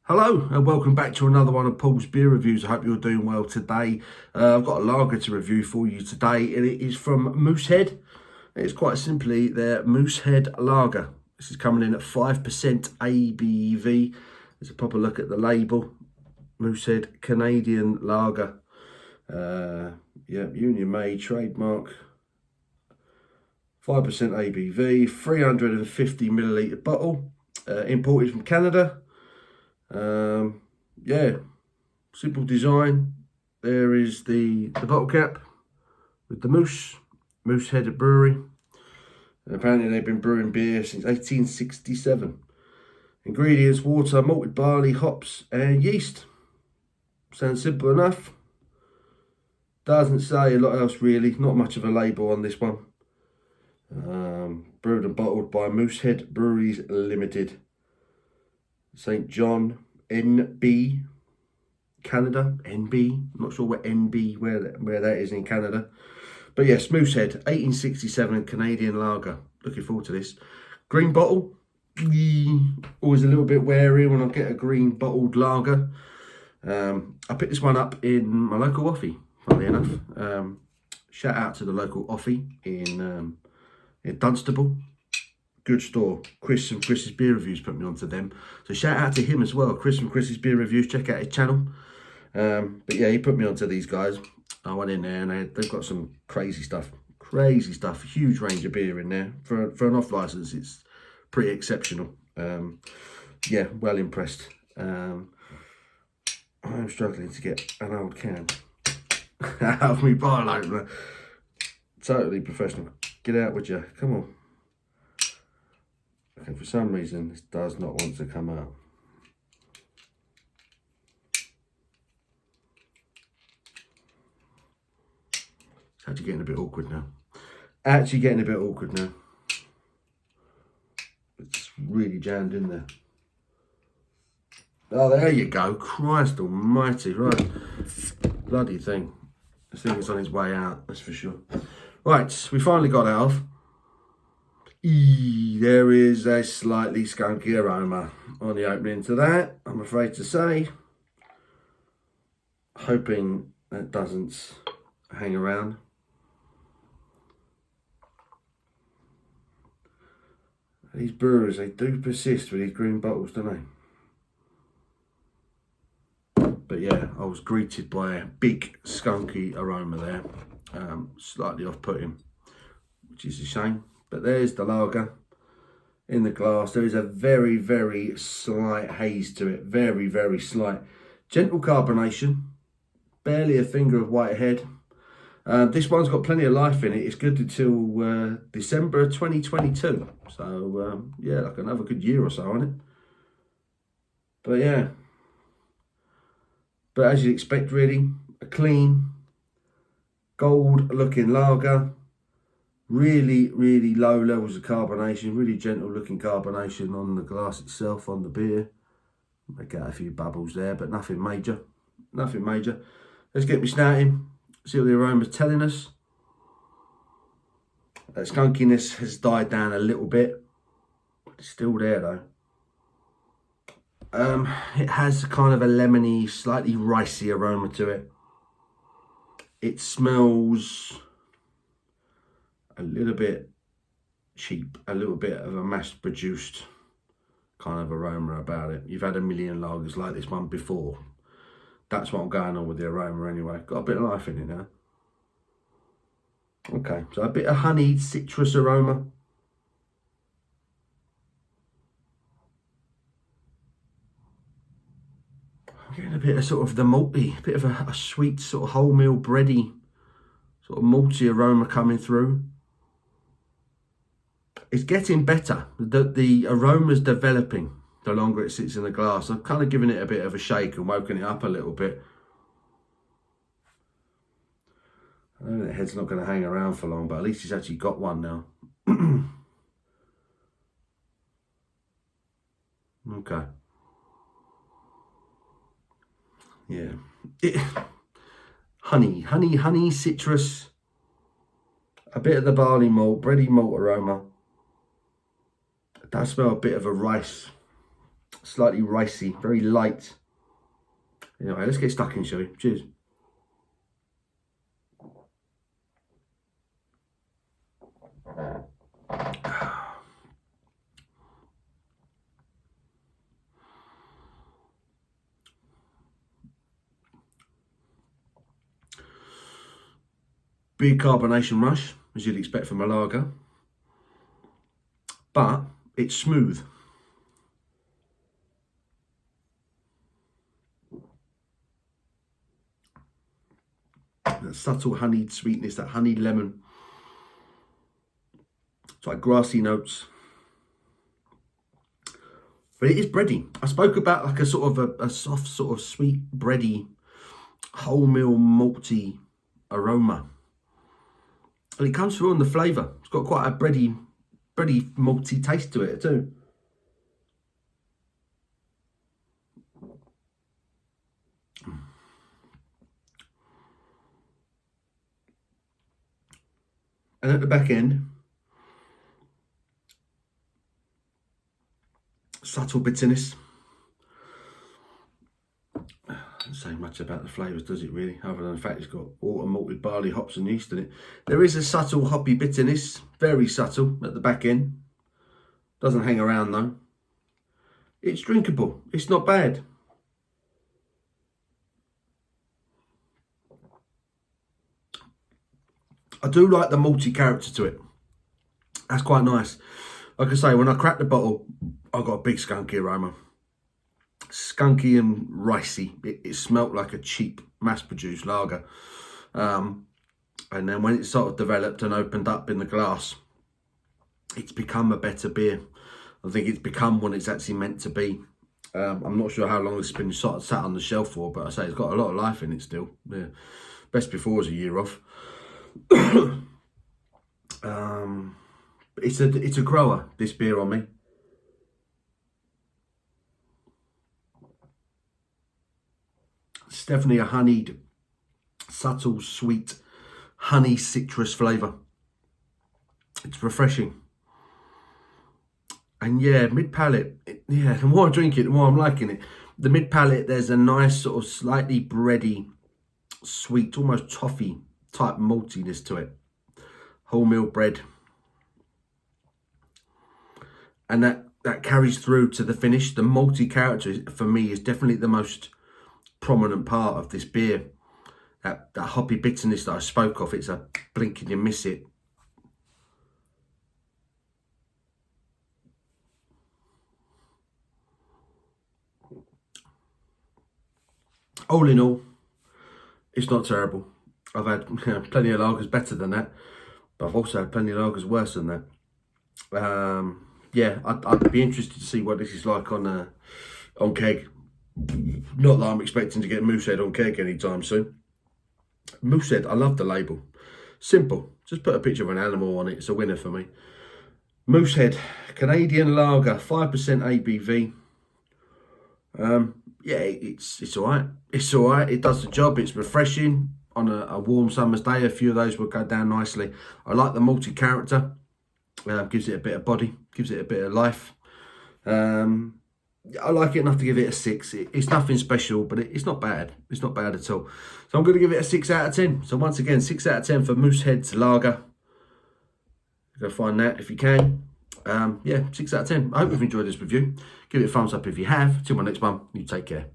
Hello and welcome back to another one of Paul's beer reviews. I hope you're doing well today. I've got a lager to review for you today, and it is from Moosehead. It's quite simply their Moosehead lager. This is coming in at 5% ABV. Let's a proper look at the label. Moosehead Canadian lager. Union made, trademark. 5% ABV, 350 milliliter bottle, imported from Canada. Simple design. There is the bottle cap with the Moosehead Brewery. And apparently they've been brewing beer since 1867. Ingredients: water, malted barley, hops and yeast. Sounds simple enough. Doesn't say a lot else really, not much of a label on this one. Brewed and bottled by Moosehead Breweries Limited, St. John, NB, Canada. NB, I'm not sure where NB, where that is in Canada. But yes, Moosehead, 1867 Canadian lager. Looking forward to this. Green bottle. Always a little bit wary when I get a green bottled lager. I picked this one up in my local offie, funnily enough. Shout out to the local offie in Dunstable. Good store. Chris from Chris's Beer Reviews put me onto them. So shout out to him as well. Chris from Chris's Beer Reviews. Check out his channel. But yeah, he put me onto these guys. I went in there and they've got some crazy stuff. Crazy stuff. Huge range of beer in there. For an off license, it's pretty exceptional. Yeah, well impressed. I'm struggling to get an old can out of me bottle opener. Totally professional. Get out with you. Come on. Okay, for some reason this does not want to come out. It's actually getting a bit awkward now. It's really jammed in there. Oh, there you go. Christ almighty. Right. Bloody thing. This thing is on its way out, that's for sure. Right, we finally got it off. There is a slightly skunky aroma on the opening to that, I'm afraid to say. Hoping that doesn't hang around. These brewers, they do persist with these green bottles, don't they? But yeah, I was greeted by a big skunky aroma there. Slightly off-putting, which is a shame. But there's the lager in the glass. There is a very, very slight haze to it. Very, very slight. Gentle carbonation. Barely a finger of white head. This one's got plenty of life in it. It's good until December 2022. So, yeah, like another good year or so on it. But, yeah. But as you'd expect, really, a clean, gold-looking lager. Really, really low levels of carbonation, really gentle looking carbonation on the glass itself, on the beer. Make out a few bubbles there, but nothing major. Nothing major. Let's get me snouting, see what the aroma's telling us. That skunkiness has died down a little bit, but it's still there though. It has kind of a lemony, slightly ricey aroma to it. It smells a little bit cheap, a little bit of a mass-produced kind of aroma about it. You've had a million lagers like this one before. That's what I'm going on with the aroma anyway. Got a bit of life in it now. Okay, so a bit of honeyed citrus aroma. I'm getting a bit of sort of the malty, a bit of a sweet sort of wholemeal bready, sort of malty aroma coming through. It's getting better. The aroma's developing the longer it sits in the glass. I've kind of given it a bit of a shake and woken it up a little bit. I know the head's not going to hang around for long, but at least it's actually got one now. Okay. Yeah. Honey, citrus. A bit of the barley malt, bready malt aroma. It does smell a bit of a rice slightly ricey, very light. Anyway, let's get stuck in, shall we? Cheers. Big carbonation rush, as you'd expect from a lager, but it's smooth. That subtle honeyed sweetness, that honeyed lemon. It's like grassy notes. But it is bready. I spoke about like a sort of a soft, sort of sweet, bready, wholemeal, malty aroma. And it comes through on the flavour. It's got quite a bready, malty taste to it too. And at the back end, subtle bitterness. Doesn't say much about the flavours, does it really? Other than the fact it's got autumn malted barley, hops and yeast in it. There is a subtle hoppy bitterness, very subtle at the back end. Doesn't hang around though. It's drinkable. It's not bad. I do like the malty character to it. That's quite nice. Like I say, when I cracked the bottle, I got a big skunky aroma. Skunky and ricey. It smelt like a cheap mass-produced lager. And then when it sort of developed and opened up in the glass, it's become a better beer. I think it's become what it's actually meant to be. I'm not sure how long it's been sort of sat on the shelf for, but I say it's got a lot of life in it still. Yeah. Best before was a year off. It's a grower, this beer on me. It's definitely a honeyed, subtle, sweet, honey citrus flavour. It's refreshing. And yeah, mid-palate, yeah, the more I drink it, the more I'm liking it. The mid-palate, there's a nice sort of slightly bready, sweet, almost toffee type maltiness to it. Wholemeal bread. And that carries through to the finish. The malty character, for me, is definitely the most prominent part of this beer. That hoppy bitterness that I spoke of, it's a blink and you miss it. All in all, it's not terrible. I've had plenty of lagers better than that, but I've also had plenty of lagers worse than that. Yeah, I'd be interested to see what this is like on keg. Not that I'm expecting to get Moosehead on keg anytime soon. Moosehead, I love the label. Simple, just put a picture of an animal on it. It's a winner for me. Moosehead, Canadian lager, 5% ABV. Yeah, it's all right. It's all right. It does the job. It's refreshing on a warm summer's day. A few of those would go down nicely. I like the malty character. Gives it a bit of body. Gives it a bit of life. I like it enough to give it a 6. It's nothing special, but it's not bad. It's not bad at all. So I'm going to give it a 6 out of 10. So once again, 6 out of 10 for Moosehead's lager. Go find that if you can. Yeah, 6 out of 10. I hope you've enjoyed this review. Give it a thumbs up if you have. Till my next one, you take care.